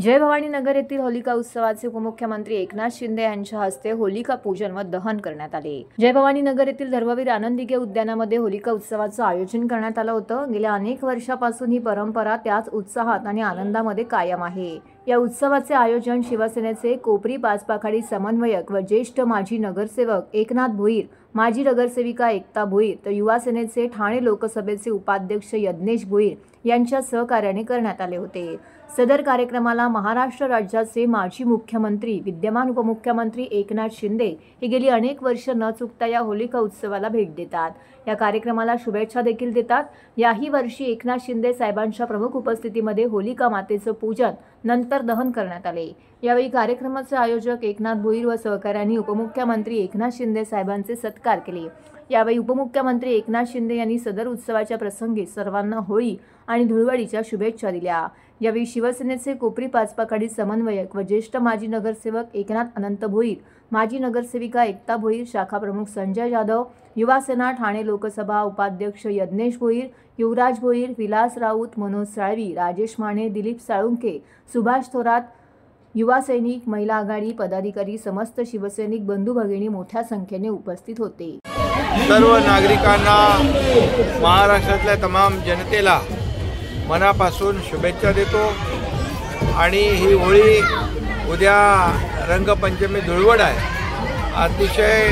जय भवानी नगर येथील होलिका उत्सवाचे उपमुख्यमंत्री एकनाथ शिंदे यांच्या हस्ते होलिका पूजन व दहन करण्यात आले। जय भवानी नगर येथील धर्मवीर आनंदिके उद्यानामध्ये होलिका उत्सवाचे आयोजन करण्यात आले होते। गेल्या अनेक वर्षापासून ही परंपरा त्याच उत्साहात आणि आनंदामध्ये कायम आहे। या उत्सवाचे आयोजन शिवसेनेचे कोपरी पाचपाखाडी समन्वयक व ज्येष्ठ माजी नगरसेवक एकनाथ भोईर, माजी नगरसेविका एकता भोईर तर युवा सेनेचे ठाणे लोकसभेचे उपाध्यक्ष यज्ञेश भोईर यांच्या सहकार्याने करण्यात आले होते। सदर कार्यक्रमाला महाराष्ट्र राज्याचे माजी मुख्यमंत्री विद्यमान उपमुख्यमंत्री एकनाथ शिंदे हे गेली अनेक वर्ष न चुकता या होलिका उत्सवाला भेट देतात। या कार्यक्रमाला शुभेच्छा देखील देतात। याही वर्षी एकनाथ शिंदे साहेबांच्या प्रमुख उपस्थितीमध्ये होलिका मातेचे पूजन नंतर दहन करण्यात आले। यावेळी कार्यक्रमाचे आयोजक एकनाथ भोईर व सहकाऱ्यांनी उपमुख्यमंत्री एकनाथ शिंदे साहेबांचे सत्कार केले। यावेळी उपमुख्यमंत्री एकनाथ शिंदे यांनी सदर उत्सवाच्या प्रसंगी सर्वांना होळी आणि धुळवडीच्या शुभेच्छा दिल्या। यावेळी शिवसेनेचे कोपरी पाचपाखाडी समन्वयक व ज्येष्ठ माजी नगरसेवक एकनाथ अनंत भोईर, माजी नगरसेविका एकता भोईर, शाखा प्रमुख संजय जाधव, युवा सेना ठाणे लोकसभा उपाध्यक्ष यज्ञेश भोईर, युवराज भोईर, विलास राऊत, मनोज साळवी, राजेश माने, दिलीप साळुंके, सुभाष थोरात, युवा सैनिक, महिला आघाडी पदाधिकारी, समस्त शिवसैनिक बंधू भगिनी मोठ्या संख्येने उपस्थित होते। सर्व नागरिकांना, महाराष्ट्रातल्या तमाम जनतेला मनापासून शुभेच्छा देतो आणि ही होळी उद्या रंगपंचमी धुळवड आहे। अतिशय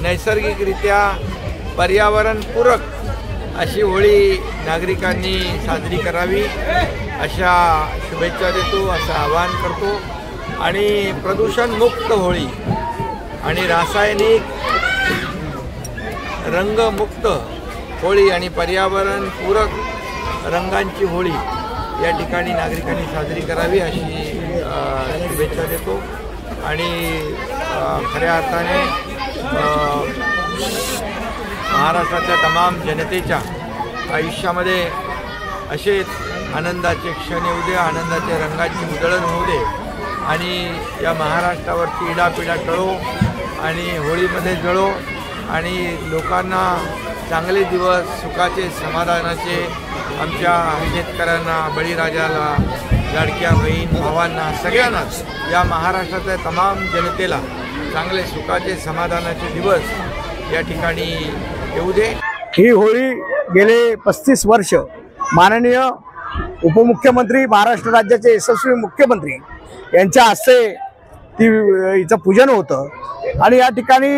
नैसर्गिकरित्या पर्यावरणपूरक अशी होळी नागरिकांनी साजरी करावी अशा शुभेच्छा देतो, असं आवाहन करतो। आणि प्रदूषणमुक्त होळी आणि रासायनिक रंगमुक्त होळी आणि पर्यावरणपूरक रंगांची होळी या ठिकाणी नागरिकांनी साजरी करावी अशी शुभेच्छा देतो। आणि खऱ्या अर्थाने महाराष्ट्रातल्या तमाम जनतेच्या आयुष्यामध्ये असेच आनंदाचे क्षण येऊ दे, आनंदाच्या रंगाची उधळण होऊ दे आणि या महाराष्ट्रावरची इडापिडा टळो आणि होळीमध्ये जळो आणि लोकांना चांगले दिवस, सुखाचे, समाधानाचे, आमच्या शेतकऱ्यांना, बळीराजाला, लाडक्या बहीण भावांना, सगळ्यांनाच या महाराष्ट्रातल्या तमाम जनतेला चांगले सुखाचे, समाधानाचे दिवस या ठिकाणी येऊ दे। ही होळी गेले 35 वर्ष माननीय उपमुख्यमंत्री, महाराष्ट्र राज्याचे यशस्वी मुख्यमंत्री यांच्या हस्ते हिचं पूजन होतं आणि या ठिकाणी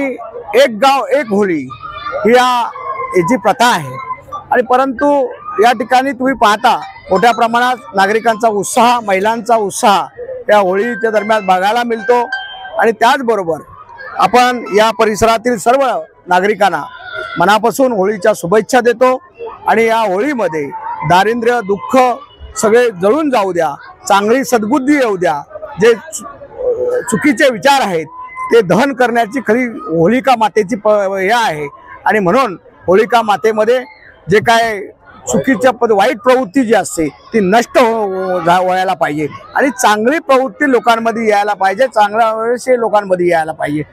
एक गाव एक होळी ही याची प्रथा आहे। आणि परंतु या ठिकाणी तुम्ही पाहता मोठ्या प्रमाणात नागरिकांचा उत्साह, महिलांचा उत्साह या होळीच्या दरम्यान बघायला मिळतो। आणि त्याचबरोबर आपण या परिसरातील सर्व नागरिकांना मनापासून होळीच्या शुभेच्छा देतो आणि या होळीमध्ये दारिद्र्य, दुःख सगळे जळून जाऊ द्या, चांगली सद्बुद्धी येऊ द्या, जे चुकीचे विचार आहेत ते दहन करण्याची खरी होलिका मातेची हे आहे। आणि म्हणून होलिका मातेमध्ये जे काय चुकीच्या वाईट प्रवृत्ती जी असते ती नष्ट व्हायला पाहिजे आणि चांगली प्रवृत्ती लोकांमध्ये यायला पाहिजे, चांगल्या लोकांमध्ये यायला पाहिजे।